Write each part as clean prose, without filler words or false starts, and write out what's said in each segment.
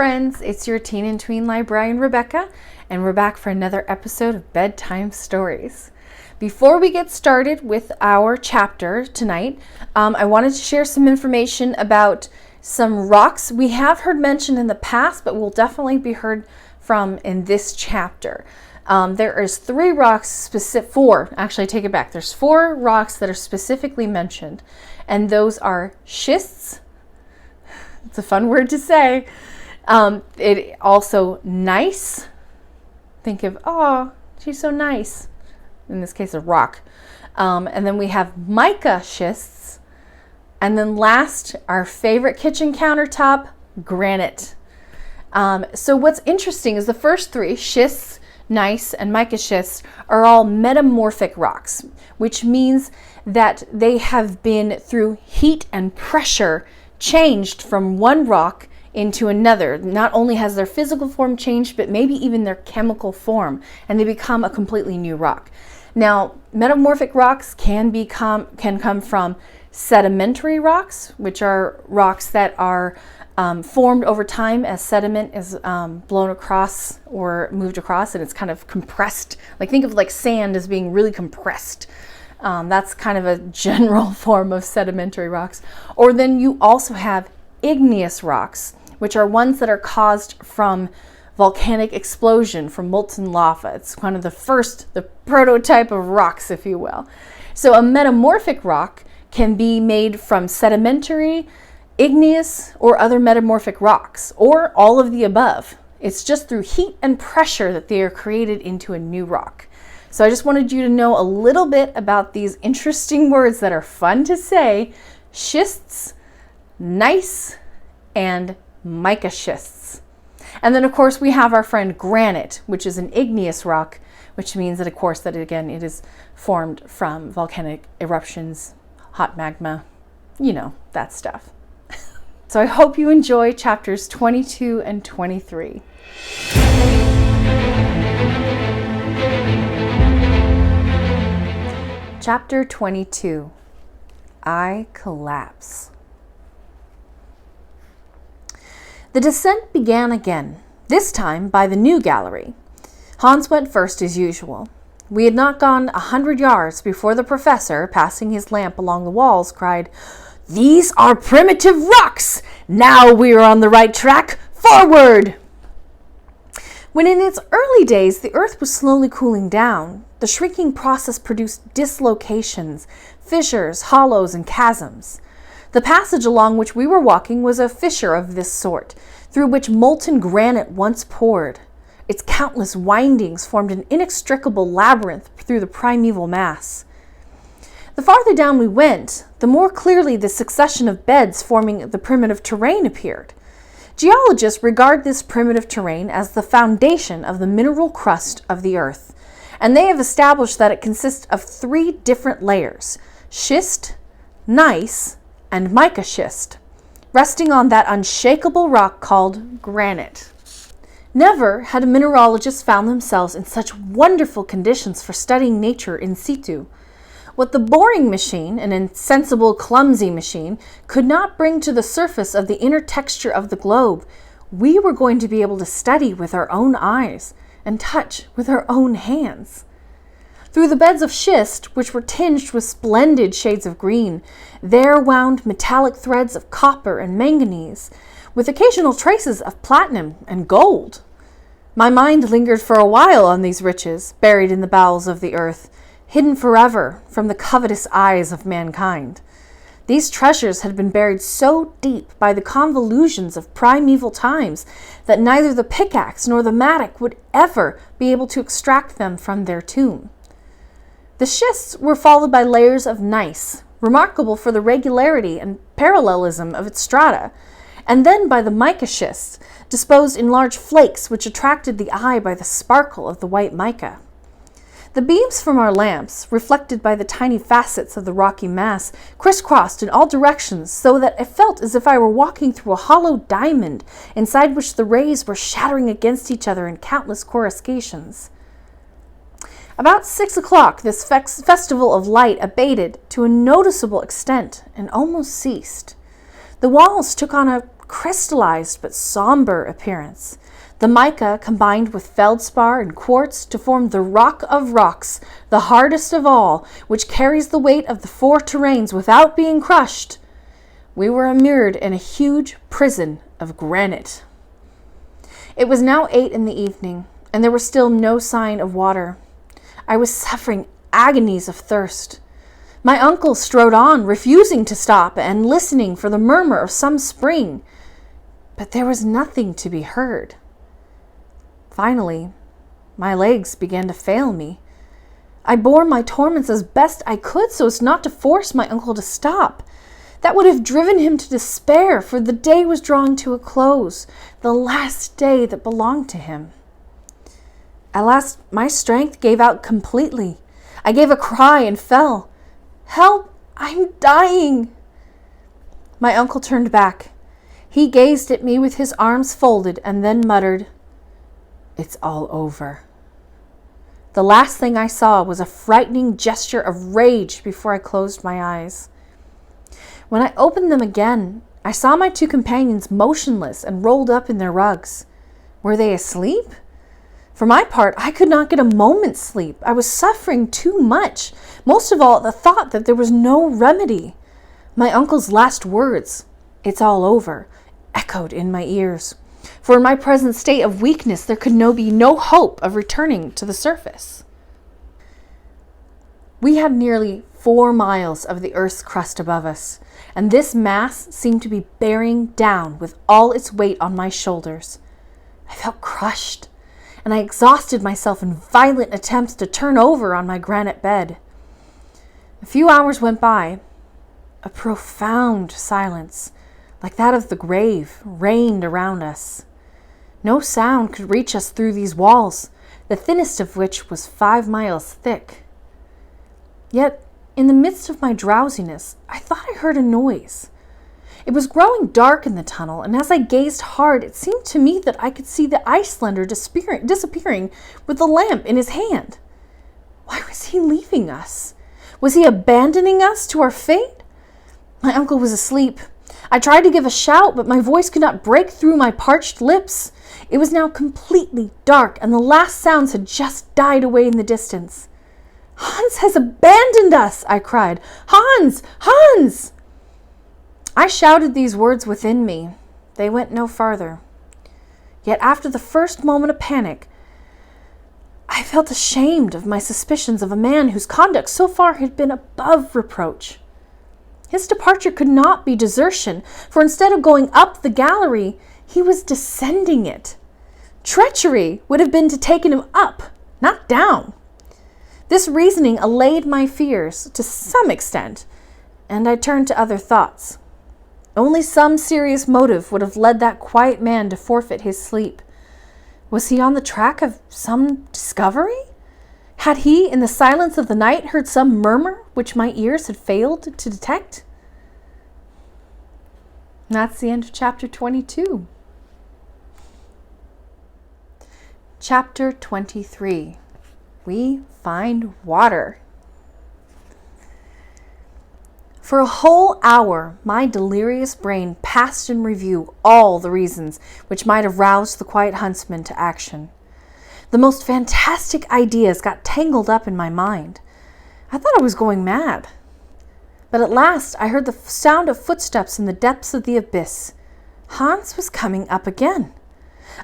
friends, it's your teen and tween librarian Rebecca, and we're back for another episode of Bedtime Stories. Before we get started with our chapter tonight, I wanted to share some information about some rocks we have heard mentioned in the past, but will definitely be heard from in this chapter. There is there's 4 rocks that are specifically mentioned, and those are schists. It's a fun word to say. It also gneiss. Think of, oh, she's so nice. In this case, a rock. And then we have mica schists. And then last, our favorite kitchen countertop, granite. So what's interesting is the first 3, schists, gneiss, and mica schists, are all metamorphic rocks, which means that they have been, through heat and pressure, changed from one rock into another. Not only has their physical form changed, but maybe even their chemical form, and they become a completely new rock. Now, metamorphic rocks can come from sedimentary rocks, which are rocks that are formed over time as sediment is blown across or moved across, and it's kind of compressed. Like, think of like sand as being really compressed. That's kind of a general form of sedimentary rocks. Or then you also have igneous rocks, which are ones that are caused from volcanic explosion, from molten lava. It's kind of the prototype of rocks, if you will. So a metamorphic rock can be made from sedimentary, igneous, or other metamorphic rocks, or all of the above. It's just through heat and pressure that they are created into a new rock. So I just wanted you to know a little bit about these interesting words that are fun to say: schists, gneiss, and mica schists. And then, of course, we have our friend granite, which is an igneous rock, which means that, of course, that again, it is formed from volcanic eruptions, hot magma, that stuff. So I hope you enjoy chapters 22 and 23. Chapter 22, I Collapse. The descent began again, this time by the new gallery. Hans went first as usual. We had not gone 100 yards before the professor, passing his lamp along the walls, cried, "These are primitive rocks! Now we are on the right track! Forward!" When in its early days the earth was slowly cooling down, the shrinking process produced dislocations, fissures, hollows, and chasms. The passage along which we were walking was a fissure of this sort, through which molten granite once poured. Its countless windings formed an inextricable labyrinth through the primeval mass. The farther down we went, the more clearly the succession of beds forming the primitive terrain appeared. Geologists regard this primitive terrain as the foundation of the mineral crust of the earth, and they have established that it consists of 3 different layers: schist, gneiss, and mica schist, resting on that unshakable rock called granite. Never had mineralogists found themselves in such wonderful conditions for studying nature in situ. What the boring machine, an insensible, clumsy machine, could not bring to the surface of the inner texture of the globe, we were going to be able to study with our own eyes and touch with our own hands. Through the beds of schist, which were tinged with splendid shades of green, there wound metallic threads of copper and manganese, with occasional traces of platinum and gold. My mind lingered for a while on these riches, buried in the bowels of the earth, hidden forever from the covetous eyes of mankind. These treasures had been buried so deep by the convolutions of primeval times that neither the pickaxe nor the mattock would ever be able to extract them from their tomb. The schists were followed by layers of gneiss, remarkable for the regularity and parallelism of its strata, and then by the mica schists, disposed in large flakes which attracted the eye by the sparkle of the white mica. The beams from our lamps, reflected by the tiny facets of the rocky mass, crisscrossed in all directions so that I felt as if I were walking through a hollow diamond inside which the rays were shattering against each other in countless coruscations. About 6 o'clock, this festival of light abated to a noticeable extent and almost ceased. The walls took on a crystallized but somber appearance. The mica combined with feldspar and quartz to form the rock of rocks, the hardest of all, which carries the weight of the four terrains without being crushed. We were immured in a huge prison of granite. It was now 8 in the evening, and there was still no sign of water. I was suffering agonies of thirst. My uncle strode on, refusing to stop and listening for the murmur of some spring, but there was nothing to be heard. Finally, my legs began to fail me. I bore my torments as best I could so as not to force my uncle to stop. That would have driven him to despair, for the day was drawing to a close, the last day that belonged to him. At last, my strength gave out completely. I gave a cry and fell. "Help! I'm dying!" My uncle turned back. He gazed at me with his arms folded and then muttered, "It's all over." The last thing I saw was a frightening gesture of rage before I closed my eyes. When I opened them again, I saw my two companions motionless and rolled up in their rugs. Were they asleep? For my part, I could not get a moment's sleep. I was suffering too much, most of all at the thought that there was no remedy. My uncle's last words, "It's all over," echoed in my ears. For in my present state of weakness, there could be no hope of returning to the surface. We had nearly 4 miles of the earth's crust above us, and this mass seemed to be bearing down with all its weight on my shoulders. I felt crushed, and I exhausted myself in violent attempts to turn over on my granite bed. A few hours went by. A profound silence, like that of the grave, reigned around us. No sound could reach us through these walls, the thinnest of which was 5 miles thick. Yet, in the midst of my drowsiness, I thought I heard a noise. It was growing dark in the tunnel, and as I gazed hard, it seemed to me that I could see the Icelander disappearing with the lamp in his hand. Why was he leaving us? Was he abandoning us to our fate? My uncle was asleep. I tried to give a shout, but my voice could not break through my parched lips. It was now completely dark, and the last sounds had just died away in the distance. "Hans has abandoned us!" I cried. "Hans! Hans!" I shouted these words within me. They went no farther. Yet after the first moment of panic, I felt ashamed of my suspicions of a man whose conduct so far had been above reproach. His departure could not be desertion, for instead of going up the gallery, he was descending it. Treachery would have been to take him up, not down. This reasoning allayed my fears to some extent, and I turned to other thoughts. Only some serious motive would have led that quiet man to forfeit his sleep. Was he on the track of some discovery? Had he, in the silence of the night, heard some murmur which my ears had failed to detect? And that's the end of chapter 22. Chapter 23. We find water. For a whole hour, my delirious brain passed in review all the reasons which might have roused the quiet huntsman to action. The most fantastic ideas got tangled up in my mind. I thought I was going mad. But at last I heard the sound of footsteps in the depths of the abyss. Hans was coming up again.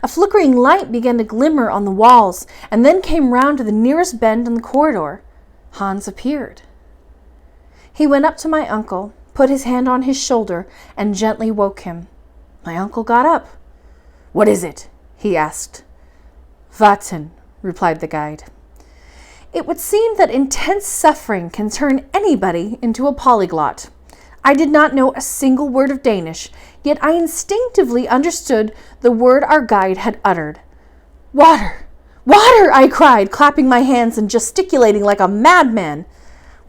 A flickering light began to glimmer on the walls, and then came round to the nearest bend in the corridor. Hans appeared. He went up to my uncle, put his hand on his shoulder, and gently woke him. My uncle got up. "What is it?" he asked. "Warten," replied the guide. It would seem that intense suffering can turn anybody into a polyglot. I did not know a single word of Danish, yet I instinctively understood the word our guide had uttered. "Water! Water!" I cried, clapping my hands and gesticulating like a madman.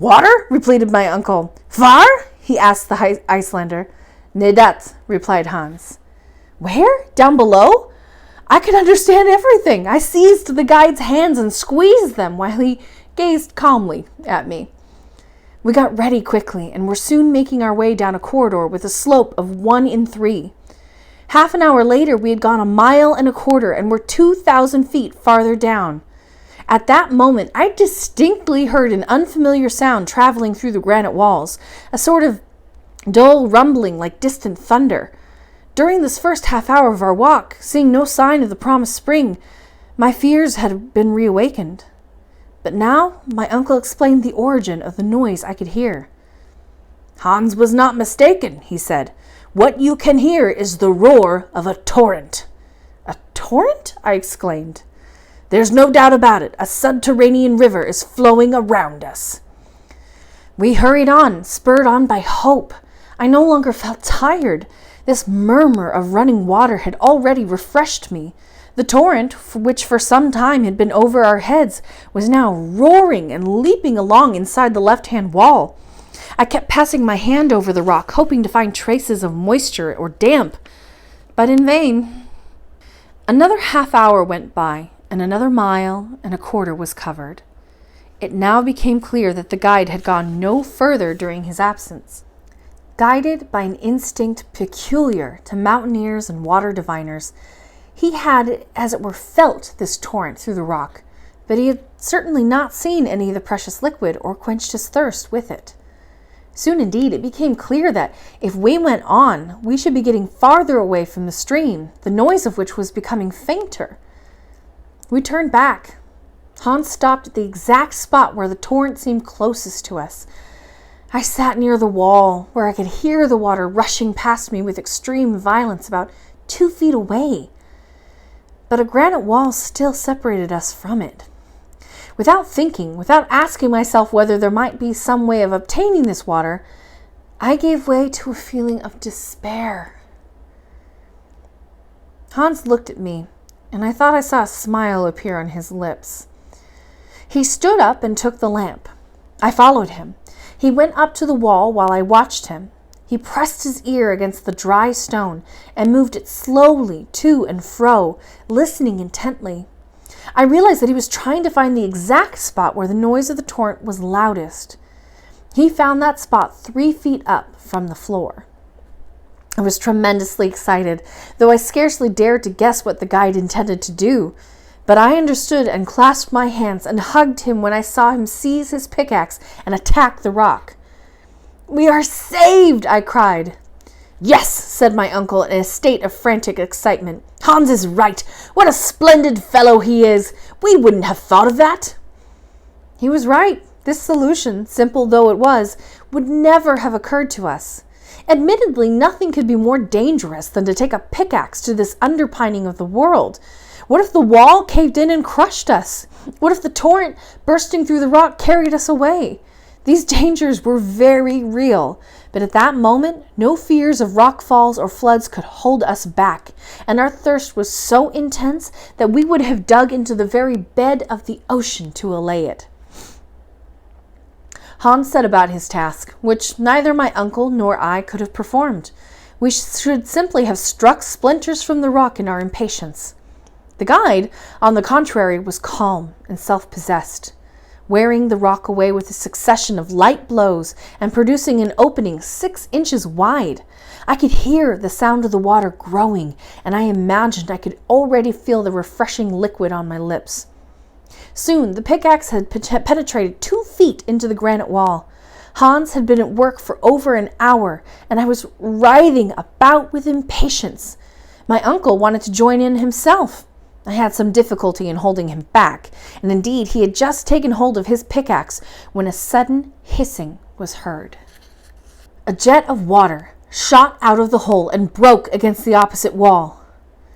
"Water?" repeated my uncle. "Var?" he asked the Icelander. "Nedat," replied Hans. "Where? Down below?" I could understand everything. I seized the guide's hands and squeezed them while he gazed calmly at me. We got ready quickly and were soon making our way down a corridor with a slope of 1 in 3. Half an hour later, we had gone 1.25 miles and were 2,000 feet farther down. At that moment, I distinctly heard an unfamiliar sound traveling through the granite walls, a sort of dull rumbling like distant thunder. During this first half hour of our walk, seeing no sign of the promised spring, my fears had been reawakened. But now my uncle explained the origin of the noise I could hear. "Hans was not mistaken," he said. "What you can hear is the roar of a torrent." "A torrent?" I exclaimed. "There's no doubt about it. A subterranean river is flowing around us." We hurried on, spurred on by hope. I no longer felt tired. This murmur of running water had already refreshed me. The torrent, which for some time had been over our heads, was now roaring and leaping along inside the left-hand wall. I kept passing my hand over the rock, hoping to find traces of moisture or damp, but in vain. Another half hour went by, and another 1.25 miles was covered. It now became clear that the guide had gone no further during his absence. Guided by an instinct peculiar to mountaineers and water diviners, he had, as it were, felt this torrent through the rock, but he had certainly not seen any of the precious liquid or quenched his thirst with it. Soon indeed it became clear that if we went on, we should be getting farther away from the stream, the noise of which was becoming fainter. We turned back. Hans stopped at the exact spot where the torrent seemed closest to us. I sat near the wall, where I could hear the water rushing past me with extreme violence about 2 feet away. But a granite wall still separated us from it. Without thinking, without asking myself whether there might be some way of obtaining this water, I gave way to a feeling of despair. Hans looked at me, and I thought I saw a smile appear on his lips. He stood up and took the lamp. I followed him. He went up to the wall while I watched him. He pressed his ear against the dry stone and moved it slowly to and fro, listening intently. I realized that he was trying to find the exact spot where the noise of the torrent was loudest. He found that spot 3 feet up from the floor. I was tremendously excited, though I scarcely dared to guess what the guide intended to do. But I understood and clasped my hands and hugged him when I saw him seize his pickaxe and attack the rock. "We are saved!" I cried. "Yes," said my uncle in a state of frantic excitement. "Hans is right. What a splendid fellow he is. We wouldn't have thought of that." He was right. This solution, simple though it was, would never have occurred to us. Admittedly, nothing could be more dangerous than to take a pickaxe to this underpinning of the world. What if the wall caved in and crushed us? What if the torrent, bursting through the rock, carried us away? These dangers were very real, but at that moment, no fears of rock falls or floods could hold us back, and our thirst was so intense that we would have dug into the very bed of the ocean to allay it. Hans set about his task, which neither my uncle nor I could have performed. We should simply have struck splinters from the rock in our impatience. The guide, on the contrary, was calm and self-possessed, wearing the rock away with a succession of light blows and producing an opening 6 inches wide. I could hear the sound of the water growing, and I imagined I could already feel the refreshing liquid on my lips. Soon the pickaxe had penetrated 2 feet into the granite wall. Hans had been at work for over an hour, and I was writhing about with impatience. My uncle wanted to join in himself. I had some difficulty in holding him back, and indeed he had just taken hold of his pickaxe when a sudden hissing was heard. A jet of water shot out of the hole and broke against the opposite wall.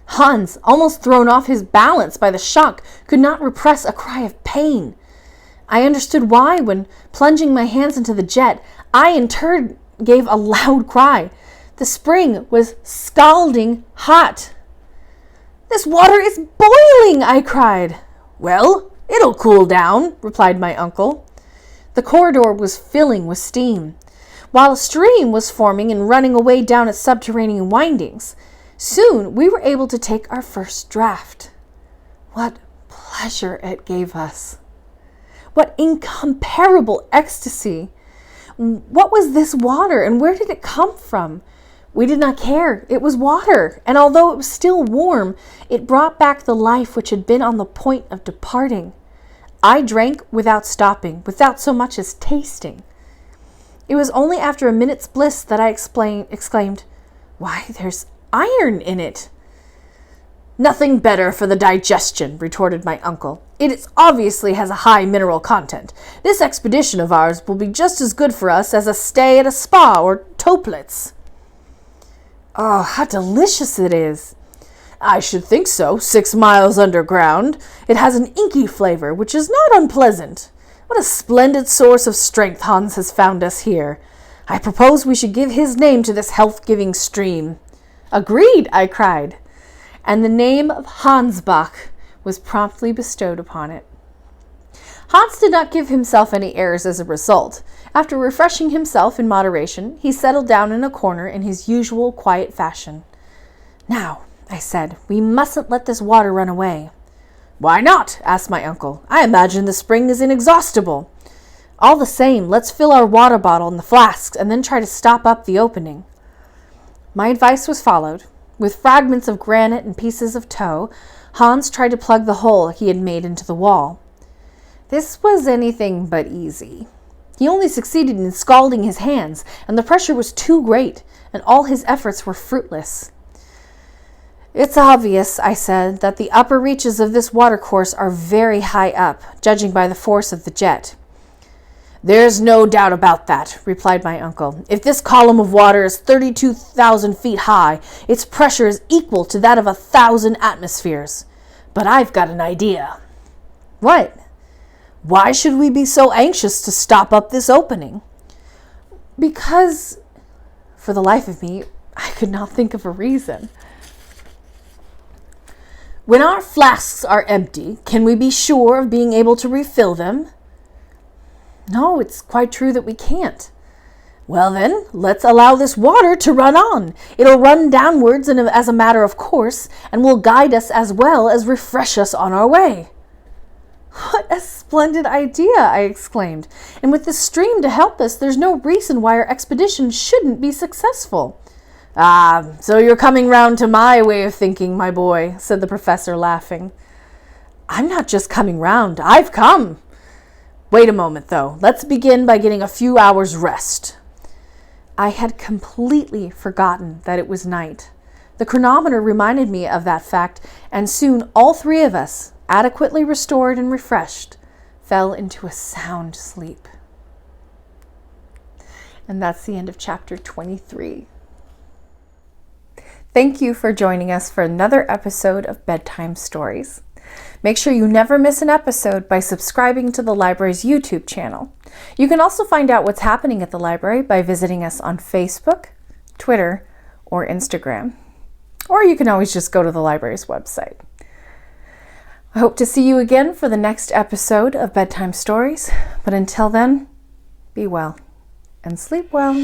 Hans, almost thrown off his balance by the shock, could not repress a cry of pain. I understood why when, plunging my hands into the jet, I in turn gave a loud cry. The spring was scalding hot. "This water is boiling!" I cried. "Well, it'll cool down," replied my uncle. The corridor was filling with steam, while a stream was forming and running away down its subterranean windings. Soon we were able to take our first draught. What pleasure it gave us! What incomparable ecstasy! What was this water, and where did it come from? We did not care. It was water, and although it was still warm, it brought back the life which had been on the point of departing. I drank without stopping, without so much as tasting. It was only after a minute's bliss that I exclaimed, "Why, there's iron in it." "Nothing better for the digestion," retorted my uncle. "It obviously has a high mineral content. This expedition of ours will be just as good for us as a stay at a spa or Toplitz." "Oh, how delicious it is." "I should think so, 6 miles underground. It has an inky flavor, which is not unpleasant. What a splendid source of strength Hans has found us here. I propose we should give his name to this health-giving stream." "Agreed," I cried, and the name of Hansbach was promptly bestowed upon it. Hans did not give himself any airs as a result. After refreshing himself in moderation, he settled down in a corner in his usual quiet fashion. "Now," I said, "we mustn't let this water run away." "Why not?" asked my uncle. "I imagine the spring is inexhaustible." "All the same, let's fill our water bottle and the flasks and then try to stop up the opening." My advice was followed. With fragments of granite and pieces of tow, Hans tried to plug the hole he had made into the wall. This was anything but easy. He only succeeded in scalding his hands, and the pressure was too great, and all his efforts were fruitless. "It's obvious," I said, "that the upper reaches of this watercourse are very high up, judging by the force of the jet." "There's no doubt about that," replied my uncle. "If this column of water is 32,000 feet high, its pressure is equal to that of 1,000 atmospheres. But I've got an idea." "What?" "Why should we be so anxious to stop up this opening?" "Because," for the life of me, I could not think of a reason. "When our flasks are empty, can we be sure of being able to refill them?" "No, it's quite true that we can't." "Well then, let's allow this water to run on. It'll run downwards as a matter of course, and will guide us as well as refresh us on our way." "What a splendid idea!" I exclaimed. "And with the stream to help us, there's no reason why our expedition shouldn't be successful." "Ah, so you're coming round to my way of thinking, my boy," said the professor, laughing. "I'm not just coming round. I've come. Wait a moment, though. Let's begin by getting a few hours' rest." I had completely forgotten that it was night. The chronometer reminded me of that fact, and soon all three of us, adequately restored and refreshed, fell into a sound sleep. And that's the end of chapter 23. Thank you for joining us for another episode of Bedtime Stories. Make sure you never miss an episode by subscribing to the library's YouTube channel. You can also find out what's happening at the library by visiting us on Facebook, Twitter, or Instagram. Or you can always just go to the library's website. I hope to see you again for the next episode of Bedtime Stories, but until then, be well and sleep well.